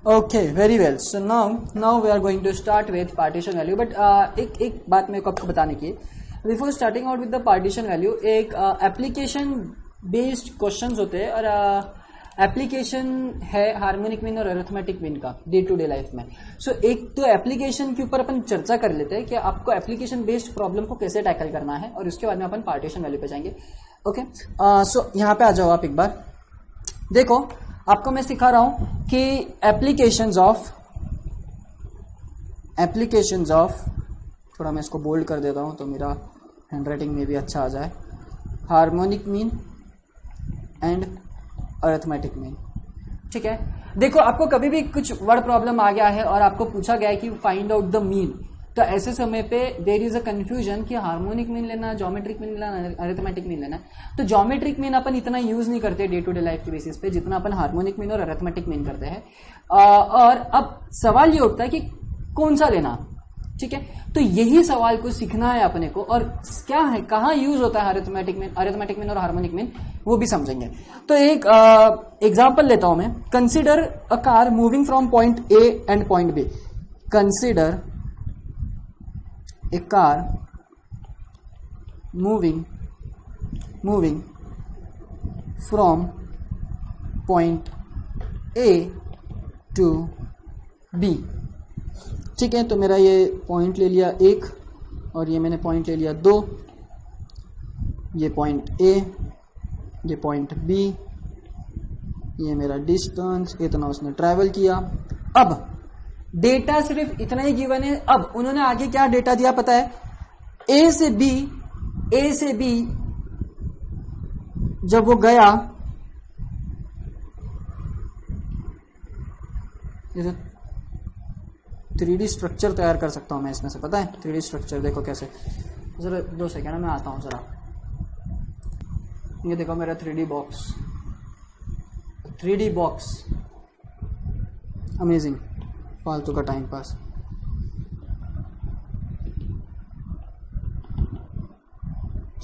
Okay, very well. So now we are going to start with partition value. But एक बात मेरे को आपको बताने की, before starting out with the partition value, एक एप्लीकेशन बेस्ड क्वेश्चंस होते हैं और एप्लीकेशन है हार्मोनिक मीन और अरिथमेटिक मीन का डे टू डे लाइफ में. सो एक तो एप्लीकेशन के ऊपर अपन चर्चा कर लेते हैं कि आपको एप्लीकेशन बेस्ड प्रॉब्लम को कैसे टैकल करना है, और उसके बाद में अपन पार्टीशन वैल्यू पे जाएंगे. ओके, सो यहाँ पे आ जाओ आप एक बार. देखो, आपको मैं सिखा रहा हूं कि एप्लीकेशंस ऑफ थोड़ा मैं इसको बोल्ड कर देता हूं तो मेरा हैंडराइटिंग में भी अच्छा आ जाए. Harmonic mean and arithmetic mean. ठीक है. देखो, आपको कभी भी कुछ वर्ड प्रॉब्लम आ गया है और आपको पूछा गया है कि फाइंड आउट द मीन, तो ऐसे समय पे देयर इज अ कंफ्यूजन कि हार्मोनिक मीन लेना, ज्योमेट्रिक मीन लेना, अरिथमेटिक मीन लेना. तो ज्योमेट्रिक मीन अपन इतना यूज नहीं करते डे टू डे लाइफ के बेसिस पे जितना अपन हार्मोनिक मीन और अरिथमेटिक मीन करते हैं. और अब सवाल ये उठता है कि कौन सा लेना. ठीक है, तो यही सवाल को सीखना है अपने को, और क्या है, कहाँ यूज होता है अरिथमेटिक मीन और हार्मोनिक मीन, वो भी समझेंगे. तो एक एग्जांपल लेता हूं मैं. Consider a car moving from point A and point B. कंसीडर a car moving from point A to B. ठीक है, तो मेरा ये पॉइंट ले लिया 1 और ये मैंने पॉइंट ले लिया 2. ये पॉइंट A, ये पॉइंट B, ये मेरा डिस्टेंस इतना उसने ट्रैवल किया. अब डेटा सिर्फ इतना ही गिवन है. अब उन्होंने आगे क्या डेटा दिया पता है? ए से बी जब वो गया, जैसे 3D स्ट्रक्चर तैयार कर सकता हूं मैं इसमें से, पता है 3D स्ट्रक्चर. देखो कैसे, जरा 2 सेकेंड में आता हूं जरा. ये देखो मेरा 3D बॉक्स, अमेजिंग, फालतू का time pass.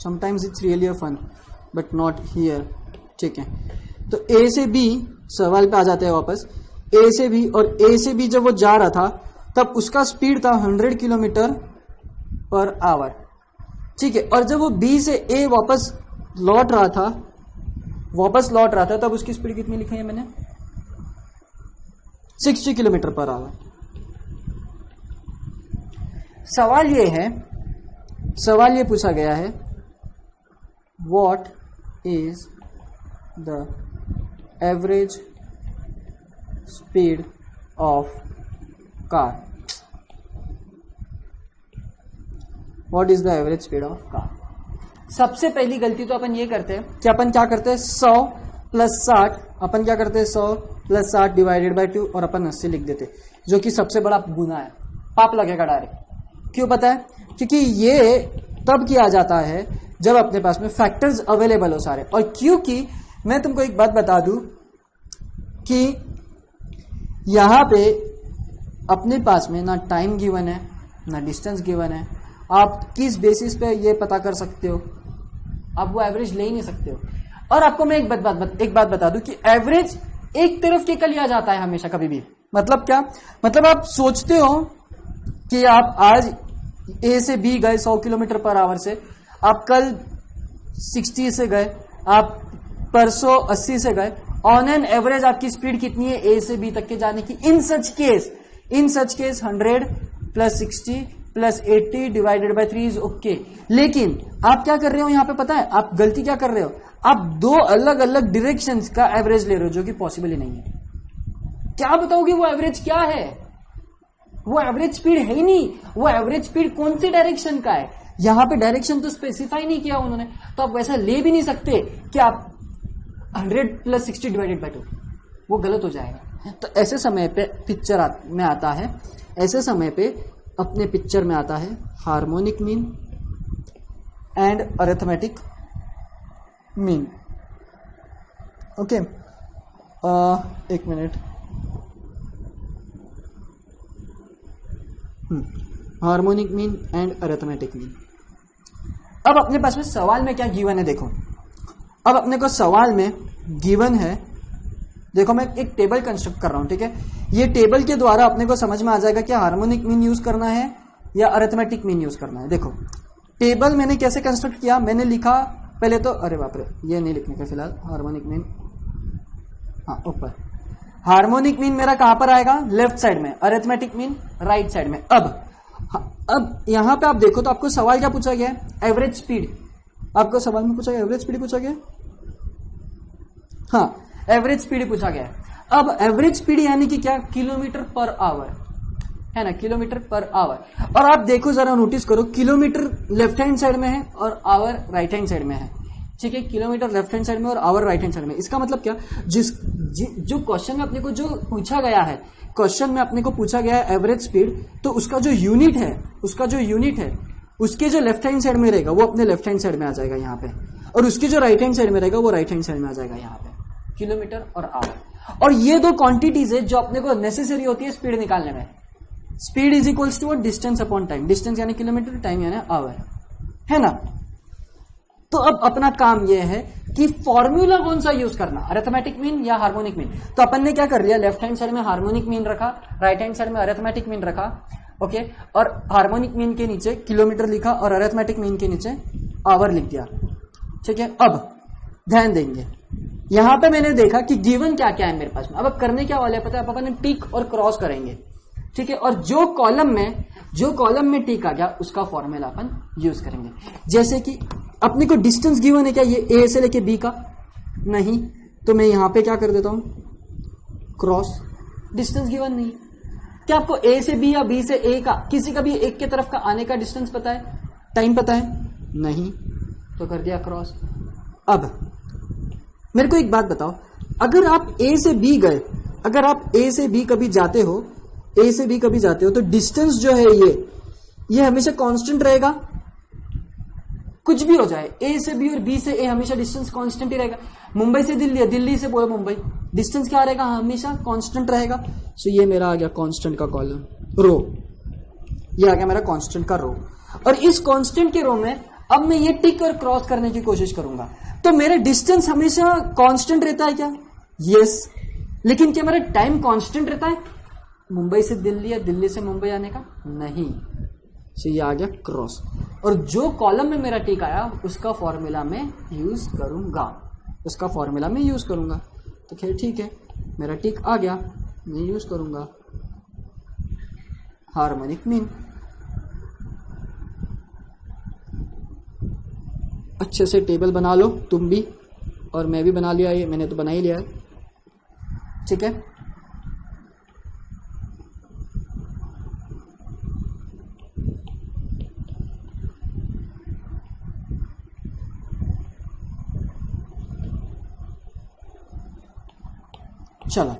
Sometimes it's really a fun but not here. ठीक है, तो ए से बी, सवाल पे आ जाते हैं वापस. ए से बी, और ए से बी जब वो जा रहा था तब उसका स्पीड था 100 किलोमीटर पर आवर. ठीक है, और जब वो बी से ए वापस लौट रहा था तब उसकी स्पीड कितनी लिखी है मैंने? 60 किलोमीटर पर आवर. सवाल ये पूछा गया है, what is the average speed of car. What is the average speed of car. सबसे पहली गलती तो अपन ये करते हैं कि अपन क्या करते हैं, 100 + 60. अपन क्या करते हैं, 100 + 60 डिवाइडेड बाय 2, और अपन 80 लिख देते, जो कि सबसे बड़ा गुना है. पाप लगेगा डायरेक्ट. क्यों पता है? क्योंकि ये तब किया जाता है जब अपने पास में फैक्टर्स अवेलेबल हो सारे. और क्योंकि मैं तुमको एक बात बता दूं कि यहां पे अपने पास में ना टाइम गिवन है ना डिस्टेंस गिवन है. आप किस बेसिस पे ये पता कर सकते हो? आप वो एवरेज ले ही नहीं सकते हो. और आपको मैं एक बात बता दूं कि एवरेज एक तरफ के लिया जाता है हमेशा, कभी भी. मतलब क्या? मतलब आप सोचते हो कि आप आज ए से बी गए 100 किलोमीटर पर आवर से, आप कल 60 से गए, आप परसों 80 से गए. ऑन एन एवरेज आपकी स्पीड कितनी है ए से बी तक के जाने की? In such case 100 + 60 + 80 divided by 3 is okay. लेकिन आप क्या कर रहे हो यहां पे पता है? आप गलती क्या कर रहे हो? आप 2 अलग अलग डायरेक्शंस का एवरेज ले रहे हो, जो कि पॉसिबल ही नहीं है. क्या बताओगे वो एवरेज क्या है? वो एवरेज स्पीड है ही नहीं. वो एवरेज स्पीड कौन सी डायरेक्शन का है? यहां पे डायरेक्शन तो स्पेसिफाई नहीं किया उन्होंने, तो आप वैसा ले भी नहीं सकते कि आप 100 + 60 डिवाइडेड बाय 2. वो गलत हो जाएगा. तो ऐसे समय पे पिक्चर में आता है, ऐसे समय पे अपने पिक्चर में आता है harmonic mean and arithmetic mean. Okay, एक minute. Harmonic mean and arithmetic mean. अब अपने पास में सवाल में क्या गिवन है देखो. अब अपने को सवाल में गिवन है देखो मैं एक टेबल कंस्ट्रक्ट कर रहा हूं, ठीक है। ये टेबल के द्वारा अपने को समझ में आ जाएगा कि हार्मोनिक मीन यूज करना है या अरिथमेटिक मीन यूज करना है। देखो टेबल मैंने कैसे कंस्ट्रक्ट किया, मैंने लिखा पहले तो, अरे बाप रे ये नहीं लिखने का फिलहाल, हार्मोनिक मीन, हाँ ऊपर। हार्मोनिक मीन मेरा कहां पर आएगा, लेफ्ट साइड में, अरिथमेटिक मीन राइट साइड में। अब यहां पे आप देखो तो आपको सवाल क्या पूछा गया है, एवरेज स्पीड। आपको सवाल में पूछा गया एवरेज स्पीड पूछा गया, हाँ एवरेज स्पीड पूछा गया है। अब एवरेज स्पीड यानी कि क्या, किलोमीटर पर आवर है ना, किलोमीटर पर आवर। और आप देखो जरा नोटिस करो, किलोमीटर लेफ्ट हैंड साइड में है और आवर राइट हैंड साइड में है, ठीक है। किलोमीटर लेफ्ट हैंड साइड में और आवर राइट हैंड साइड में। इसका मतलब क्या, जो क्वेश्चन में अपने को जो पूछा गया है, क्वेश्चन में अपने को पूछा गया है एवरेज स्पीड, तो उसका जो यूनिट है उसके जो लेफ्ट हैंड साइड में रहेगा वो अपने लेफ्ट हैंड साइड में आ जाएगा यहाँ पे, और उसके जो राइट हैंड साइड में रहेगा वो राइट हैंड साइड में आ जाएगा यहाँ पे, किलोमीटर और आवर। और ये दो क्वांटिटीज है जो अपने को नेसेसरी होती है स्पीड निकालने में। Speed is equals to distance upon time, distance यानी किलोमीटर, टाइम यानी आवर, है ना। तो अब अपना काम यह है कि फॉर्मूला कौन सा यूज करना, अरिथमेटिक मीन या हार्मोनिक मीन। तो अपन ने क्या कर लिया, लेफ्ट हैंड साइड में हार्मोनिक मीन रखा, राइट हैंड साइड में अरिथमेटिक मीन रखा, ओके। और हार्मोनिक मीन के नीचे किलोमीटर लिखा और अरिथमेटिक मीन के नीचे आवर लिख दिया, ठीक है। अब ध्यान देंगे, यहां पे मैंने देखा कि गिवन क्या क्या है मेरे पास में। अब करने क्या वाले पता है, अब अपन टिक और क्रॉस करेंगे, ठीक है। और जो कॉलम में टिक आ गया उसका फॉर्मूला अपन यूज करेंगे। जैसे कि अपने को डिस्टेंस गिवन है क्या, ये ए से लेके बी का, नहीं, तो मैं यहां पे क्या कर देता हूं, क्रॉस। डिस्टेंस गिवन नहीं, क्या आपको ए से बी या बी से ए का, किसी का भी एक के तरफ का आने का डिस्टेंस पता है, टाइम पता है, नहीं, तो कर दिया क्रॉस। अब मेरे को एक बात बताओ, अगर आप ए से बी गए, अगर आप ए से बी कभी जाते हो, तो डिस्टेंस जो है ये हमेशा कांस्टेंट रहेगा, कुछ भी हो जाए, ए से बी और बी से ए हमेशा डिस्टेंस कांस्टेंट ही रहेगा। मुंबई से दिल्ली है, दिल्ली से बोलो मुंबई, डिस्टेंस क्या रहेगा, हमेशा कांस्टेंट रहेगा। सो ये मेरा आ गया कांस्टेंट का कॉलम, रो, ये आ गया मेरा कांस्टेंट का रो। और इस कांस्टेंट के रो में अब मैं ये टिक और क्रॉस करने की कोशिश करूंगा, तो मेरा डिस्टेंस हमेशा कांस्टेंट रहता है क्या, यस। लेकिन क्या मेरा टाइम कांस्टेंट रहता है मुंबई से दिल्ली या दिल्ली से मुंबई आने का, नहीं। सो ये आ गया क्रॉस। और जो कॉलम में मेरा टिक आया उसका फॉर्मूला मैं यूज करूंगा, तो खैर ठीक है, मेरा टिक आ गया, मैं यूज करूंगा हार्मोनिक मीन। अच्छे से टेबल बना लो तुम भी, और मैं भी बना लिया, ये मैंने तो बना ही लिया है, ठीक है। चलो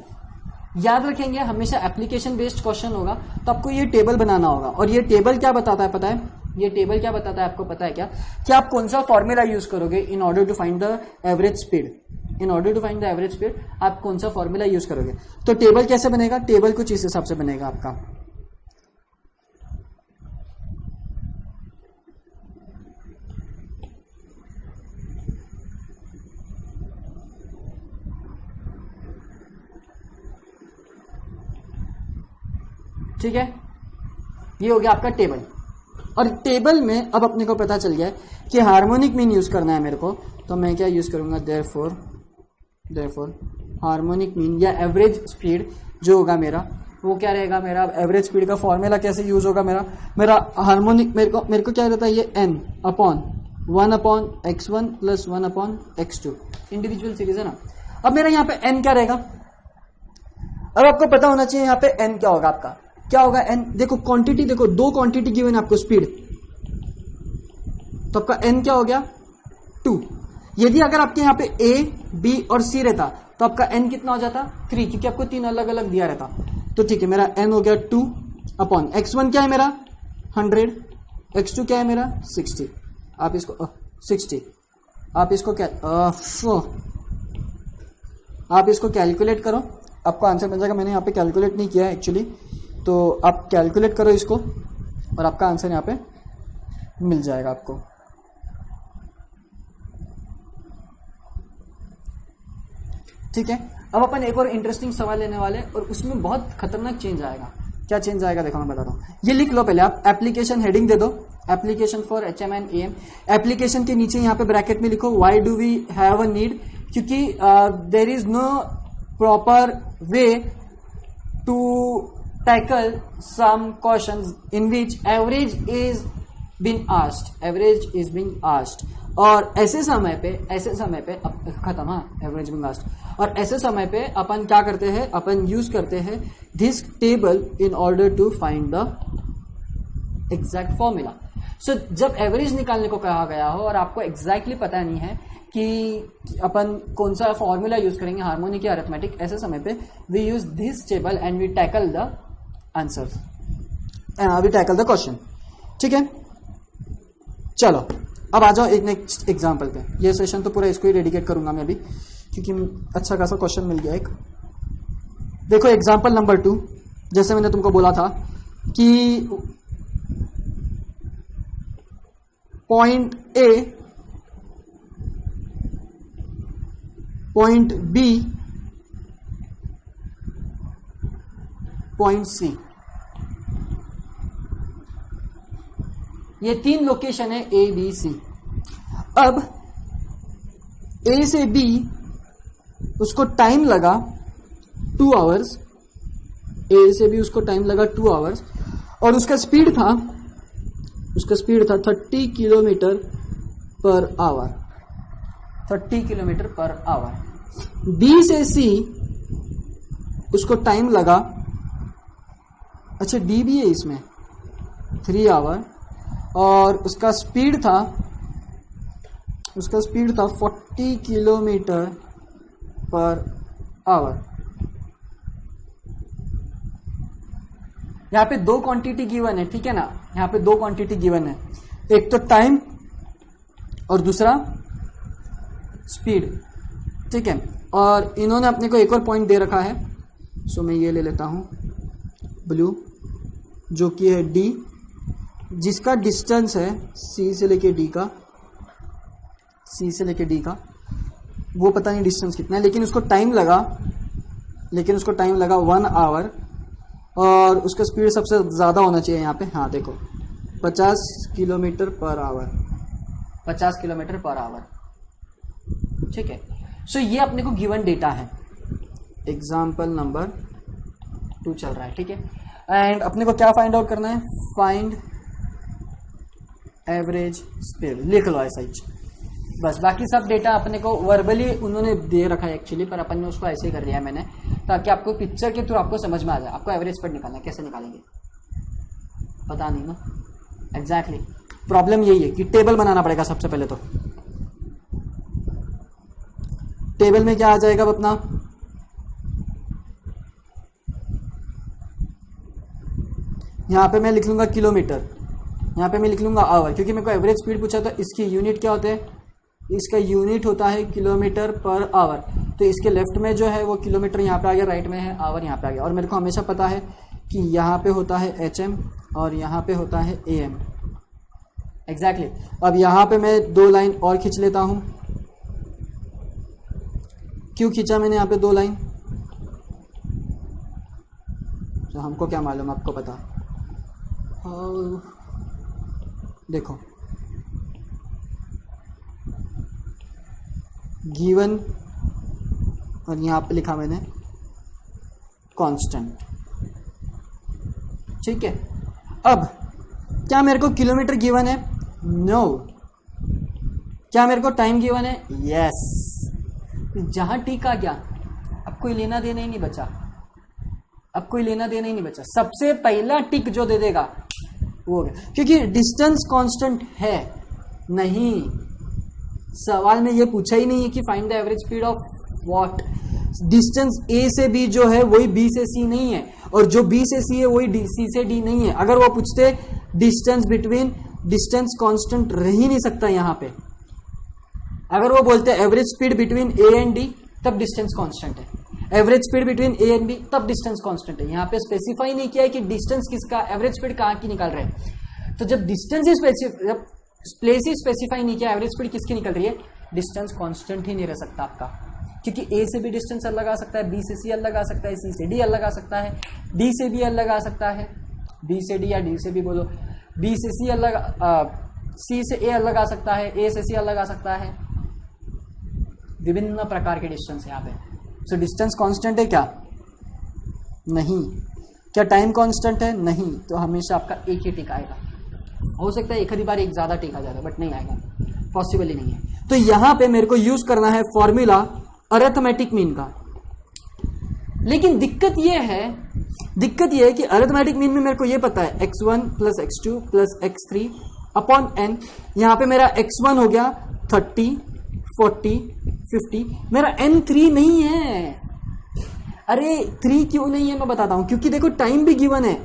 याद रखेंगे, हमेशा एप्लीकेशन बेस्ड क्वेश्चन होगा तो आपको ये टेबल बनाना होगा। और ये टेबल क्या बताता है पता है, ये टेबल क्या बताता है आपको पता है क्या, कि आप कौन सा फॉर्मूला यूज करोगे in order to find the average speed. आप कौन सा फॉर्मूला यूज करोगे। तो टेबल कैसे बनेगा, टेबल कुछ इस हिसाब से बनेगा आपका, ठीक है। ये हो गया आपका टेबल। और टेबल में अब अपने को पता चल गया कि हार्मोनिक मीन यूज करना है मेरे को, तो मैं क्या यूज करूंगा, देयरफॉर हार्मोनिक मीन या एवरेज स्पीड जो होगा मेरा वो क्या रहेगा, मेरा एवरेज स्पीड का फॉर्मूला कैसे यूज होगा, मेरा हार्मोनिक मेरे को क्या रहता है, ये n upon 1/x1 plus 1/x2 individual series है ना। अब मेरा यहाँ पे n क्या रहेगा, अब आपको पता होना चाहिए यहाँ पे n क्या होगा, आपका क्या होगा n। देखो क्वांटिटी, देखो दो क्वांटिटी गिवन है आपको स्पीड, तो आपका n क्या हो गया 2। यदि अगर आपके यहाँ पे a b और c रहता तो आपका n कितना हो जाता 3, क्योंकि आपको 3 अलग अलग दिया रहता। तो ठीक है, मेरा n हो गया 2 अपॉन x1 क्या है मेरा 100, x2 क्या है मेरा 60। आप इसको 60 आप इसको कैलकुलेट करो, आपको आंसर मिल जाएगा। मैंने यहाँ पे कैलकुलेट नहीं किया है एक्चुअली, तो आप कैलकुलेट करो इसको और आपका आंसर यहाँ पे मिल जाएगा आपको। ठीक है, अब अपन एक और इंटरेस्टिंग सवाल लेने वाले और उसमें बहुत खतरनाक चेंज आएगा। क्या चेंज आएगा देखो मैं बताता हूँ। ये लिख लो पहले आप, एप्लीकेशन हेडिंग दे दो, application for HM and AM। Application के नीचे यहाँ पे ब्रैकेट में लिखो why do we have a need, क्योंकि there is no proper way to tackle some questions in which average is being asked, और ऐसे समय पे खत्म, हाँ एवरेज बीइंग आस्क्ड। और ऐसे समय पे अपन क्या करते हैं, अपन यूज करते हैं this table in order to find the exact formula. So जब एवरेज निकालने को कहा गया हो और आपको एग्जैक्टली पता नहीं है कि अपन कौन सा फॉर्मूला यूज करेंगे, हार्मोनिक या अरिथमेटिक, ऐसे समय पे we use this table and we tackle the answer and we tackle the question. ठीक है, चलो अब आ जाओ एक नेक्स्ट एग्जाम्पल पे। ये सेशन तो पूरा इसको ही डेडिकेट करूंगा मैं अभी, क्योंकि अच्छा खासा क्वेश्चन मिल गया एक। देखो एग्जाम्पल नंबर 2, जैसे मैंने तुमको बोला था कि point A point B point C, ये 3 लोकेशन है A B C। अब A से B उसको टाइम लगा 2 आवर्स, A से B उसको टाइम लगा 2 आवर्स, और उसका स्पीड था 30 kilometre per hour, 30 kilometre per hour. B से C उसको टाइम लगा, अच्छा D भी है इसमें, 3 आवर, और उसका स्पीड था 40 किलोमीटर पर आवर। यहाँ पे 2 क्वांटिटी गिवन है, ठीक है ना, यहाँ पे 2 क्वांटिटी गिवन है, एक तो टाइम और दूसरा स्पीड। ठीक है, और इन्होंने अपने को एक और पॉइंट दे रखा है, सो मैं ये ले लेता हूं ब्लू, जो कि है D, जिसका डिस्टेंस है C से लेके D का, वो पता नहीं डिस्टेंस कितना है, लेकिन उसको टाइम लगा 1 आवर, और उसका स्पीड सबसे ज़्यादा होना चाहिए यहाँ पे, हाँ देखो 50 kilometre per hour, 50 kilometre per hour. ठीक है, सो ये अपने को गिवन डेटा है, एग्जाम्पल नंबर 2 चल रहा है। ठीक है, एंड अपने को क्या फाइंड आउट करना है, फाइंड एवरेज स्पीड, लिख लो ऐसा ही बस। बाकी सब डेटा अपने को वर्बली उन्होंने दे रखा है एक्चुअली, पर अपन ने उसको ऐसे ही कर लिया मैंने, ताकि आपको पिक्चर के थ्रू आपको समझ में आ जाए। आपको एवरेज स्पीड निकालना है, कैसे निकालेंगे पता नहीं ना एग्जैक्टली। प्रॉब्लम यही है कि टेबल बनाना पड़ेगा सबसे पहले। तो टेबल में क्या आ जाएगा अब अपना, यहां पे मैं लिख लूंगा किलोमीटर, यहां पे मैं लिख लूंगा आवर, क्योंकि मेरे को एवरेज स्पीड पूछा तो इसकी यूनिट क्या होते हैं, इसका यूनिट होता है किलोमीटर पर आवर। तो इसके लेफ्ट में जो है वो किलोमीटर यहाँ पे आ गया, राइट में है आवर यहाँ पे आ गया। और मेरे को हमेशा पता है कि यहाँ पे होता है HM और यहाँ पे होता है AM एग्जैक्टली। अब यहाँ पे मैं 2 लाइन और खींच लेता हूँ। क्यों खींचा मैंने यहाँ पे 2 लाइन, तो हमको क्या मालूम, आपको पता। देखो गिवन, और यहां पे लिखा मैंने कांस्टेंट। ठीक है, अब क्या मेरे को किलोमीटर गिवन है, नो। क्या मेरे को टाइम गिवन है, यस। जहां टिक आ गया अब कोई लेना देना ही नहीं बचा, अब कोई लेना देना ही नहीं बचा। सबसे पहला टिक जो दे देगा वो हो गया, क्योंकि डिस्टेंस कांस्टेंट है नहीं। सवाल में ये पूछा ही नहीं है कि find the average speed of what. Distance A से B जो है वही B से C नहीं है, और जो B से C है वही C से D नहीं है। अगर वो पूछते डिस्टेंस बिटवीन, डिस्टेंस कांस्टेंट रह ही नहीं सकता यहाँ पे। अगर वो बोलते average speed between A and D, तब डिस्टेंस कांस्टेंट है। Average speed between A and B, तब डिस्टेंस कांस्टेंट है। यहाँ पे स्पेसिफाई नहीं किया है कि डिस्टेंस किसका, एवरेज स्पीड कहाँ की निकाल रहे हैं। तो जब डिस्टेंस ही जब प्लेस ही स्पेसिफाई नहीं किया, एवरेज स्पीड किसकी निकल रही है, डिस्टेंस कांस्टेंट ही नहीं रह सकता आपका। क्योंकि ए से भी डिस्टेंस अलग आ सकता है, बी से सी अलग आ सकता है, सी से डी अलग आ सकता है, डी से बी अलग आ सकता है, बी से डी या डी से बी बोलो, बी से सी अलग, सी से ए अलग आ सकता है, ए से सी अलग आ सकता है। विभिन्न प्रकार के डिस्टेंस यहाँ पे। सो डिस्टेंस कांस्टेंट है क्या? नहीं। क्या टाइम कांस्टेंट है? नहीं। तो हमेशा आपका एक ही टिक आएगा। हो सकता है एक आधी बार एक ज्यादा टिक आ जाता, बट नहीं आएगा, पॉसिबल ही नहीं है। तो यहां पे मेरे को यूज करना है फॉर्मूला अरिथमेटिक मीन का। लेकिन दिक्कत यह है कि अरिथमेटिक मीन में मेरे को यह पता है x1 plus x2 plus x3 upon n। यहां पे मेरा x1 हो गया 30, 40, 50, मेरा n 3 नहीं है। अरे 3 क्यों नहीं है मैं बताता हूं, क्योंकि देखो टाइम भी गिवन है,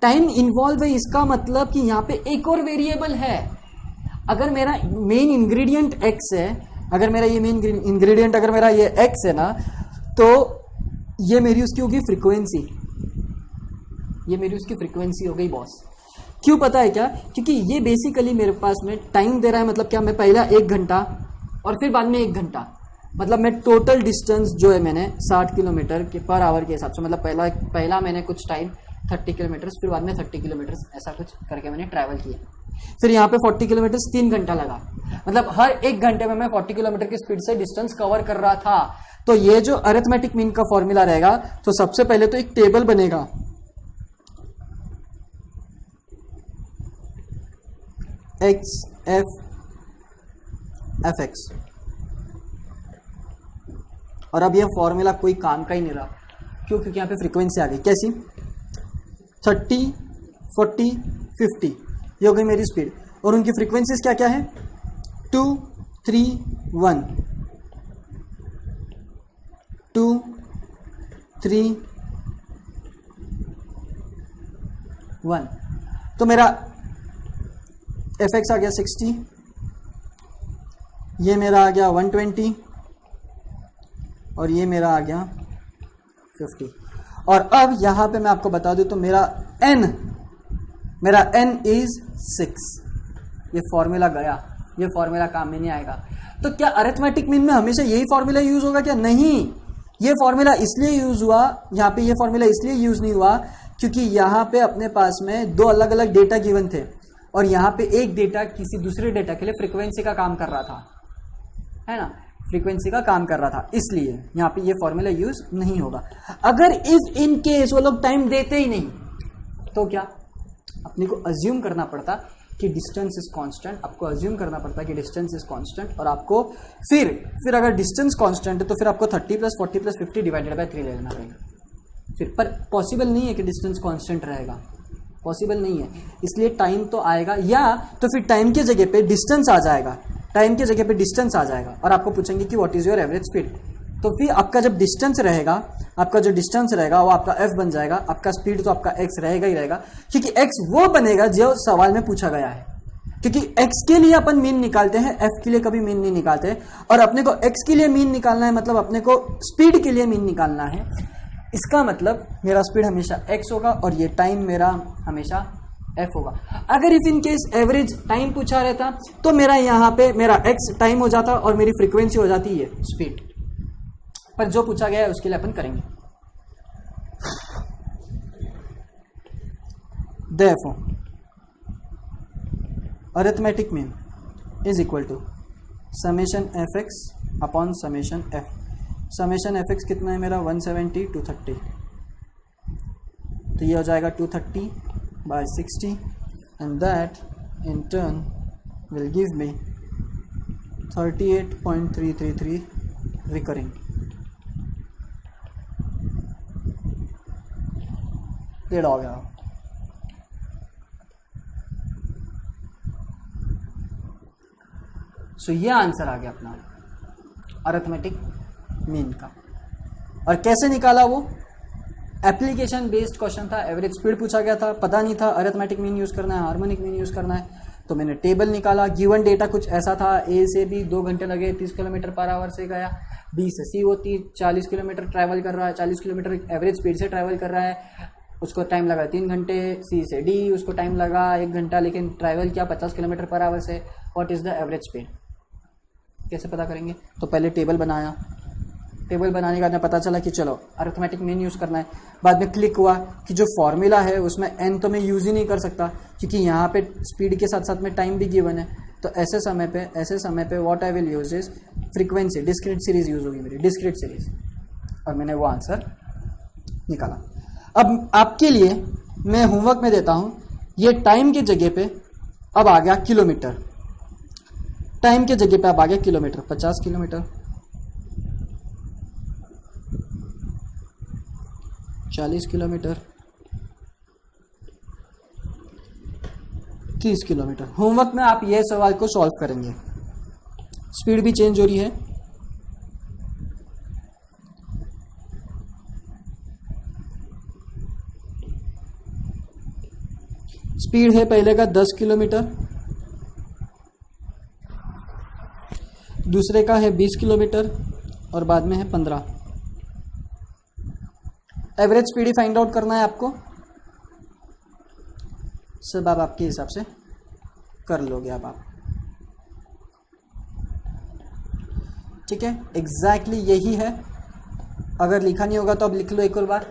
टाइम इन्वॉल्व है। इसका मतलब कि यहां पे एक और वेरिएबल है। अगर मेरा मेन इंग्रेडिएंट x है, अगर मेरा ये मेन इंग्रेडिएंट अगर मेरा ये x है ना, तो ये मेरी उसकी होगी फ्रीक्वेंसी, ये मेरी उसकी फ्रीक्वेंसी हो गई बॉस। क्यों पता है क्या? क्योंकि ये बेसिकली मेरे पास में टाइम दे रहा है। मतलब क्या, मैं पहला 1 घंटा और फिर बाद में 1 घंटा, मतलब मैं टोटल डिस्टेंस जो है मैंने 60 किलोमीटर के पर आवर के हिसाब से, मतलब पहला मैंने कुछ टाइम 30 किलोमीटर, फिर बाद में 30 किलोमीटर, ऐसा कुछ करके मैंने ट्रैवल किया। फिर यहाँ पे 40 किलोमीटर 3 घंटा लगा, मतलब हर 1 घंटे में मैं 40 किलोमीटर की स्पीड से डिस्टेंस कवर कर रहा था। तो ये जो अरिथमेटिक मीन का फॉर्मूला रहेगा, तो सबसे पहले तो एक टेबल बनेगा, एक्स एफ एक्स, और अब यह फॉर्मूला कोई काम का ही नहीं रहा। क्यों? क्योंकि यहाँ पे फ्रीक्वेंसी आ गई। कैसी? 30, 40, 50, ये हो गई मेरी स्पीड। और उनकी फ्रीक्वेंसीज क्या क्या है? 2, 3, 1, 2, 3, 1। तो मेरा एफ एक्स आ गया 60, ये मेरा आ गया 120, और ये मेरा आ गया 50। और अब यहां पे मैं आपको बता दूं तो मेरा n इज 6। ये फॉर्मूला गया, ये फॉर्मूला काम में नहीं आएगा। तो क्या अरिथमेटिक मीन में हमेशा यही फॉर्मूला यूज होगा क्या? नहीं। ये फॉर्मूला इसलिए यूज हुआ, यहां पे ये फॉर्मूला इसलिए यूज नहीं हुआ क्योंकि यहां पे अपने पास में 2 अलग अलग डेटा गिवन थे, और यहां पे एक डेटा किसी दूसरे डेटा के लिए फ्रीक्वेंसी का काम कर रहा था, है ना, फ्रीक्वेंसी का काम कर रहा था, इसलिए यहां पे ये फॉर्मूला यूज नहीं होगा। अगर इफ इन केस वो लोग टाइम देते ही नहीं, तो क्या अपने को अज्यूम करना पड़ता कि डिस्टेंस इज कांस्टेंट। आपको अज्यूम करना पड़ता कि डिस्टेंस इज कांस्टेंट, और आपको फिर अगर डिस्टेंस कांस्टेंट है तो फिर आपको 30 प्लस 40 प्लस 50 डिवाइडेड बाय 3 ले लेना पड़ेगा फिर। पर पॉसिबल नहीं है कि डिस्टेंस कांस्टेंट रहेगा, पॉसिबल नहीं है। इसलिए टाइम तो आएगा, या तो फिर टाइम की जगह पे डिस्टेंस आ जाएगा, टाइम की जगह पे डिस्टेंस आ जाएगा, और आपको पूछेंगे कि what is your average speed. तो फिर आपका जब डिस्टेंस रहेगा, आपका जो डिस्टेंस रहेगा वो आपका f बन जाएगा, आपका स्पीड तो आपका x रहेगा ही रहेगा, क्योंकि x वो बनेगा जो सवाल में पूछा गया है। क्योंकि x के लिए अपन मीन निकालते हैं, f के लिए कभी मीन नहीं निकालते, और अपने को x के लिए मीन निकालना है, मतलब अपने को स्पीड के लिए मीन निकालना है। इसका मतलब मेरा स्पीड हमेशा x होगा और ये टाइम मेरा हमेशा f होगा। अगर if in case average time पूछा रहता तो मेरा यहाँ पे मेरा x टाइम हो जाता और मेरी फ्रीक्वेंसी हो जाती है स्पीड, पर जो पूछा गया है उसके लिए अपन करेंगे। Therefore, arithmetic mean is equal to summation fx upon summation f। summation fx कितना है मेरा? 170 230, तो ये हो जाएगा 230 by 60, and that in turn will give me 38.333 recurring। टेढ़ा हो गया। सो ये आंसर आ गया अपना अरिथमेटिक मीन का। और कैसे निकाला वो? एप्लीकेशन बेस्ड क्वेश्चन था, एवरेज स्पीड पूछा गया था, पता नहीं था अरिथमेटिक मीन यूज करना है, हार्मोनिक मीन यूज करना है, तो मैंने टेबल निकाला। गिवन डेटा कुछ ऐसा था, ए से बी 2 घंटे लगे, 30 किलोमीटर पर आवर से गया, बी से सी वो 40 किलोमीटर ट्रैवल कर रहा है, 40 किलोमीटर एवरेज स्पीड से ट्रैवल कर रहा है, उसको टाइम लगा 3 घंटे। सी से डी उसको टाइम लगा 1 घंटा, लेकिन ट्रैवल किया 50 किलोमीटर पर आवर से। What is the average speed? कैसे पता करेंगे? तो पहले टेबल बनाया, टेबल बनाने के बाद में पता चला कि चलो अरिथमेटिक मीन यूज़ करना है। बाद में क्लिक हुआ कि जो फॉर्मूला है उसमें n तो मैं यूज़ ही नहीं कर सकता क्योंकि यहाँ पे स्पीड के साथ साथ में टाइम भी गिवन है। तो ऐसे समय पे what I will use is frequency, discrete series use होगी मेरी, डिस्क्रीट सीरीज, और मैंने वो आंसर निकाला। अब आपके लिए मैं होमवर्क में देता हूं, ये टाइम की जगह पे अब आ गया किलोमीटर, टाइम की जगह पे अब आ गया kilometre, 50 kilometre, 40 kilometre, 30 kilometre. Homework में आप ये सवाल को सॉल्व करेंगे। स्पीड भी चेंज हो रही है, स्पीड है पहले का 10 किलोमीटर, दूसरे का है 20 किलोमीटर और बाद में है 15। एवरेज स्पीड ही फाइंड आउट करना है आपको, सब आप आपके हिसाब से कर लोगे अब आप, ठीक है। एग्जैक्टली यही है। अगर लिखा नहीं होगा तो अब लिख लो एक और बार,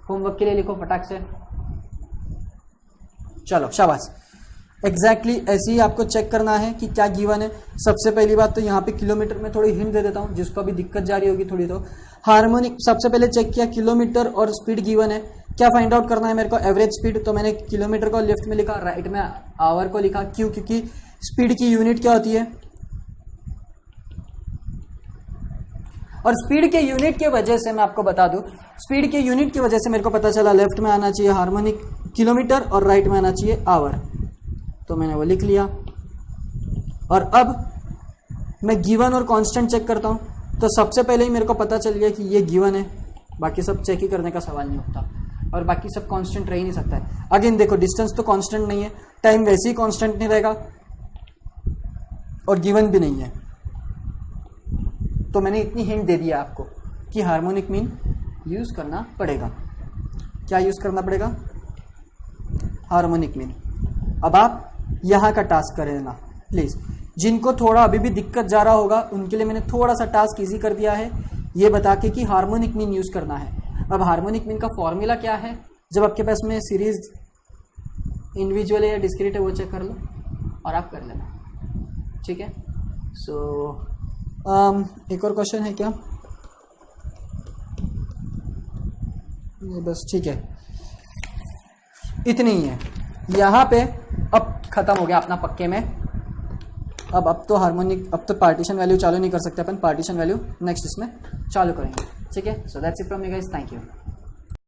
होमवर्क के लिए लिखो फटाक से। चलो शाबाश। एग्जैक्टली ऐसे ही आपको चेक करना है कि क्या गिवन है। सबसे पहली बात तो यहाँ पे किलोमीटर में थोड़ी हिंट दे देता हूँ, जिसको अभी दिक्कत जा रही होगी थोड़ी। तो हार्मोनिक सबसे पहले चेक किया, किलोमीटर और स्पीड गिवन है, क्या फाइंड आउट करना है मेरे को? Average speed. तो मैंने किलोमीटर को लेफ्ट में लिखा, राइट में आवर को लिखा। क्यों? क्योंकि स्पीड की यूनिट क्या होती है, और स्पीड के यूनिट की वजह से मैं आपको बता दूं, स्पीड के यूनिट की वजह से मेरे को पता चला लेफ्ट में आना चाहिए हार्मोनिक किलोमीटर और राइट में आना चाहिए आवर। तो मैंने वो लिख लिया। और अब मैं गिवन और कांस्टेंट चेक करता हूं। तो सबसे पहले ही मेरे को पता चल गया कि ये गिवन है, बाकी सब चेक ही करने का सवाल नहीं होता, और बाकी सब कांस्टेंट रह ही नहीं सकता है। अगेन देखो, डिस्टेंस तो कांस्टेंट नहीं है, टाइम वैसे ही कांस्टेंट नहीं रहेगा, और गिवन भी नहीं है। तो मैंने इतनी हिंट दे दिया आपको कि हार्मोनिक मीन यूज करना पड़ेगा। क्या यूज करना पड़ेगा? Harmonic mean. अब आप यहां का टास्क कर लेना प्लीज। जिनको थोड़ा अभी भी दिक्कत जा रहा होगा उनके लिए मैंने थोड़ा सा टास्क इजी कर दिया है, ये बता के कि हार्मोनिक मीन यूज करना है। अब हार्मोनिक मीन का फॉर्मूला क्या है, जब आपके पास में सीरीज इंडिविजुअल है या डिस्क्रीट है वो चेक कर लो और आप कर लेना, ठीक है। सो एक और क्वेश्चन है क्या? ये बस, ठीक है, इतनी ही है। यहाँ पे अब खत्म हो गया अपना पक्के में। अब तो हार्मोनिक, अब तो पार्टीशन वैल्यू चालू नहीं कर सकते अपन, पार्टीशन वैल्यू नेक्स्ट इसमें चालू करेंगे, ठीक है। So that's it from me guys, thank you.